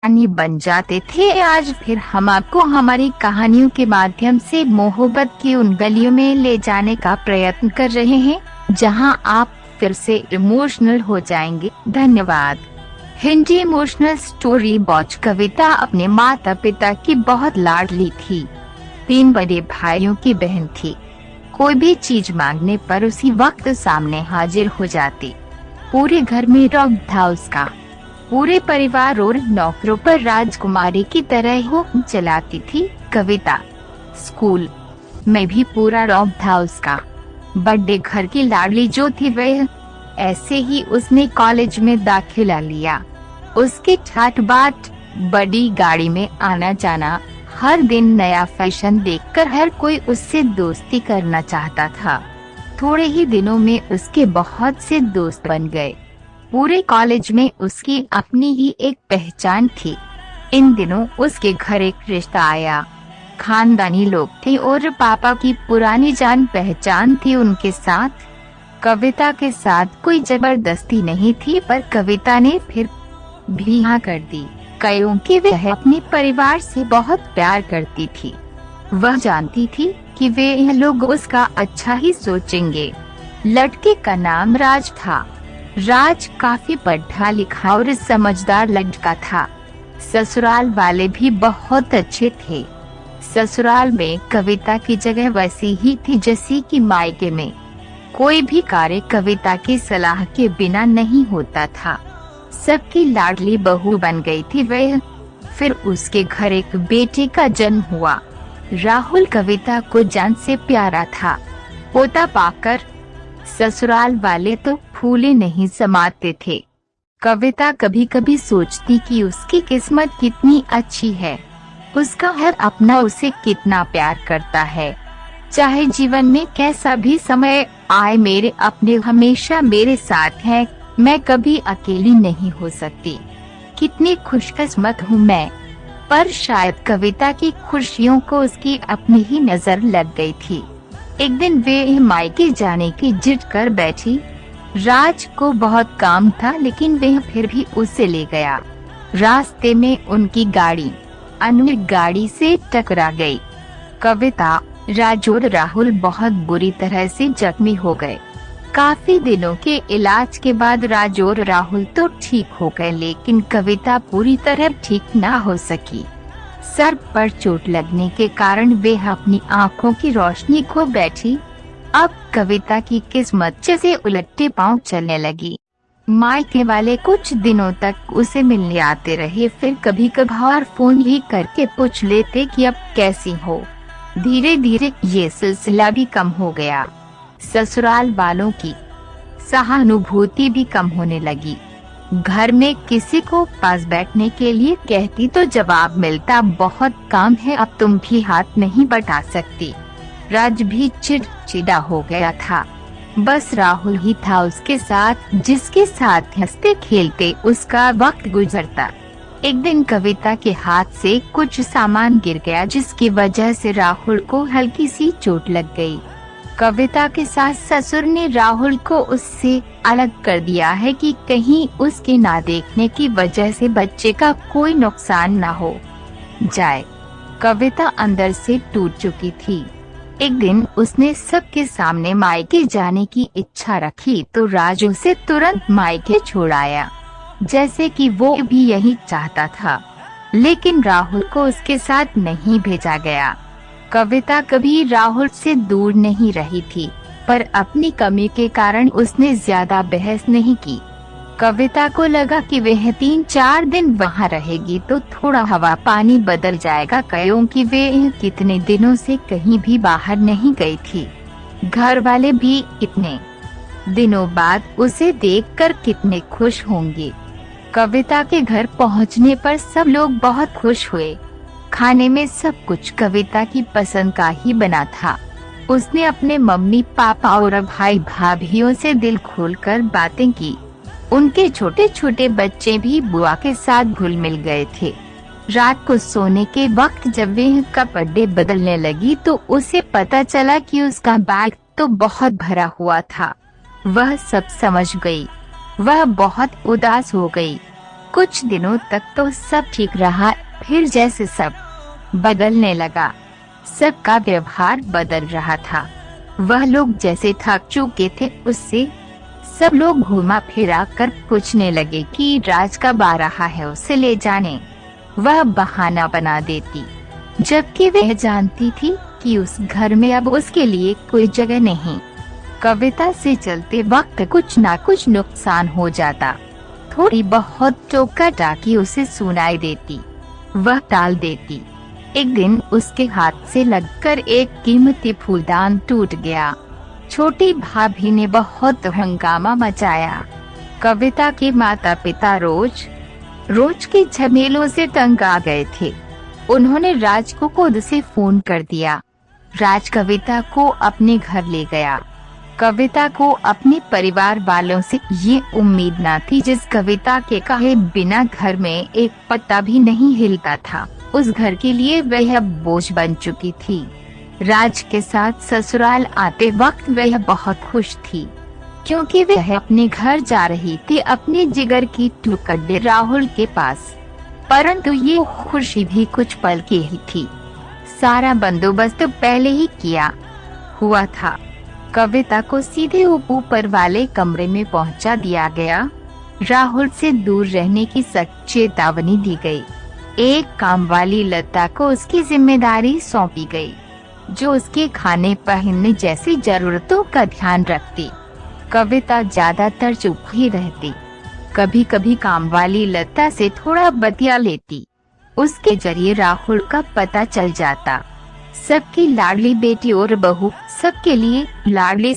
कहानी बन जाते थे। आज फिर हम आपको हमारी कहानियों के माध्यम से मोहब्बत की उन गलियों में ले जाने का प्रयत्न कर रहे हैं जहां आप फिर से इमोशनल हो जाएंगे। धन्यवाद। हिंदी इमोशनल स्टोरी बॉच। कविता अपने माता पिता की बहुत लाडली थी। 3 बड़े भाइयों की बहन थी। कोई भी चीज मांगने पर उसी वक्त सामने हाजिर हो जाती। पूरे घर में रौब था उसका। पूरे परिवार और नौकरों पर राजकुमारी की तरह हो चलाती थी। कविता स्कूल में भी पूरा रौब था उसका। बड़े घर की लाडली जो थी वह, ऐसे ही उसने कॉलेज में दाखिला लिया। उसकी ठाट बाट, बड़ी गाड़ी में आना जाना, हर दिन नया फैशन देखकर हर कोई उससे दोस्ती करना चाहता था। थोड़े ही दिनों में उसके बहुत से दोस्त बन गए। पूरे कॉलेज में उसकी अपनी ही एक पहचान थी। इन दिनों उसके घर एक रिश्ता आया। खानदानी लोग थे और पापा की पुरानी जान पहचान थी उनके साथ। कविता के साथ कोई जबरदस्ती नहीं थी, पर कविता ने फिर भी हाँ कर दी, क्योंकि वह अपने परिवार से बहुत प्यार करती थी। वह जानती थी कि वे यह लोग उसका अच्छा ही सोचेंगे। लड़के का नाम राज था। राज काफी पढ़ा लिखा और समझदार लड़का था। ससुराल वाले भी बहुत अच्छे थे। ससुराल में कविता की जगह वैसी ही थी जैसी कि मायके में। कोई भी कार्य कविता की सलाह के बिना नहीं होता था। सबकी लाडली बहू बन गई थी वह। फिर उसके घर एक बेटे का जन्म हुआ। राहुल कविता को जान से प्यारा था। पोता पाकर ससुराल वाले तो फूले नहीं समाते थे। कविता कभी कभी सोचती कि उसकी किस्मत कितनी अच्छी है। उसका हर अपना उसे कितना प्यार करता है। चाहे जीवन में कैसा भी समय आए, मेरे अपने हमेशा मेरे साथ हैं। मैं कभी अकेली नहीं हो सकती। कितनी खुशकिस्मत हूँ मैं। पर शायद कविता की खुशियों को उसकी अपनी ही नजर लग गई थी। एक दिन वे मायके जाने की जिद कर बैठी। राज को बहुत काम था, लेकिन वह फिर भी उसे ले गया। रास्ते में उनकी गाड़ी अन्य गाड़ी से टकरा गई। कविता, राज और राहुल बहुत बुरी तरह से जख्मी हो गए। काफी दिनों के इलाज के बाद राज और राहुल तो ठीक हो गए, लेकिन कविता पूरी तरह ठीक ना हो सकी। सर पर चोट लगने के कारण वे अपनी आँखों की रोशनी खो बैठी। अब कविता की किस्मत जैसे उलटे पांव चलने लगी। मायके वाले कुछ दिनों तक उसे मिलने आते रहे, फिर कभी कभार फोन ही करके पूछ लेते कि अब कैसी हो। धीरे धीरे ये सिलसिला भी कम हो गया। ससुराल वालों की सहानुभूति भी कम होने लगी। घर में किसी को पास बैठने के लिए कहती तो जवाब मिलता, बहुत काम है, अब तुम भी हाथ नहीं बटा सकती। राज भी चिड़चिड़ा हो गया था। बस राहुल ही था उसके साथ, जिसके साथ हंसते खेलते उसका वक्त गुजरता। एक दिन कविता के हाथ से कुछ सामान गिर गया, जिसकी वजह से राहुल को हल्की सी चोट लग गई। कविता के सास ससुर ने राहुल को उससे अलग कर दिया है कि कहीं उसके ना देखने की वजह से बच्चे का कोई नुकसान ना हो जाए। कविता अंदर से टूट चुकी थी। एक दिन उसने सबके सामने मायके जाने की इच्छा रखी तो राज उसे तुरंत मायके छोड़ आया, जैसे कि वो भी यही चाहता था। लेकिन राहुल को उसके साथ नहीं भेजा गया। कविता कभी राहुल से दूर नहीं रही थी, पर अपनी कमी के कारण उसने ज्यादा बहस नहीं की। कविता को लगा कि वह 3-4 दिन वहाँ रहेगी तो थोड़ा हवा पानी बदल जाएगा, क्योंकि वे कितने दिनों से कहीं भी बाहर नहीं गई थी। घर वाले भी इतने दिनों बाद उसे देखकर कितने खुश होंगे। कविता के घर पहुँचने पर सब लोग बहुत खुश हुए। खाने में सब कुछ कविता की पसंद का ही बना था। उसने अपने मम्मी पापा और भाई भाभियों से दिल खोलकर बातें की। उनके छोटे छोटे बच्चे भी बुआ के साथ घुल मिल गए थे। रात को सोने के वक्त जब वे कपड़े बदलने लगी तो उसे पता चला कि उसका बैग तो बहुत भरा हुआ था। वह सब समझ गई। वह बहुत उदास हो गई। कुछ दिनों तक तो सब ठीक रहा, फिर जैसे सब बदलने लगा। सबका व्यवहार बदल रहा था। वह लोग जैसे थक चुके थे उससे। सब लोग घुमा फिरा कर पूछने लगे कि राज कब आ रहा है उसे ले जाने। वह बहाना बना देती, जबकि वह जानती थी कि उस घर में अब उसके लिए कोई जगह नहीं। कविता से चलते वक्त कुछ ना कुछ नुकसान हो जाता। थोड़ी बहुत टोका टाकी उसे सुनाई देती, वह टाल देती। एक दिन उसके हाथ से लगकर एक कीमती फूलदान टूट गया। छोटी भाभी ने बहुत हंगामा मचाया। कविता के माता पिता रोज के झमेलों से तंग आ गए थे। उन्होंने राज को खुद से फोन कर दिया। राज कविता को अपने घर ले गया। कविता को अपने परिवार वालों से ये उम्मीद न थी, जिस कविता के कहे बिना घर में एक पत्ता भी नहीं हिलता था, उस घर के लिए वह बोझ बन चुकी थी। राज के साथ ससुराल आते वक्त वह बहुत खुश थी, क्योंकि वह अपने घर जा रही थी, अपने जिगर की टुकड़े राहुल के पास। परंतु ये खुशी भी कुछ पल की ही थी। सारा बंदोबस्त पहले ही किया हुआ था। कविता को सीधे ऊपर वाले कमरे में पहुंचा दिया गया। राहुल से दूर रहने की सख्त चेतावनी दी गई। एक काम वाली लता को उसकी जिम्मेदारी सौंपी गई, जो उसके खाने पहनने जैसी जरूरतों का ध्यान रखती। कविता ज्यादातर चुप ही रहती। कभी कभी काम वाली लता से थोड़ा बतिया लेती। उसके जरिए राहुल का पता चल जाता। सबकी लाडली बेटी और बहू, सबके लिए लाडली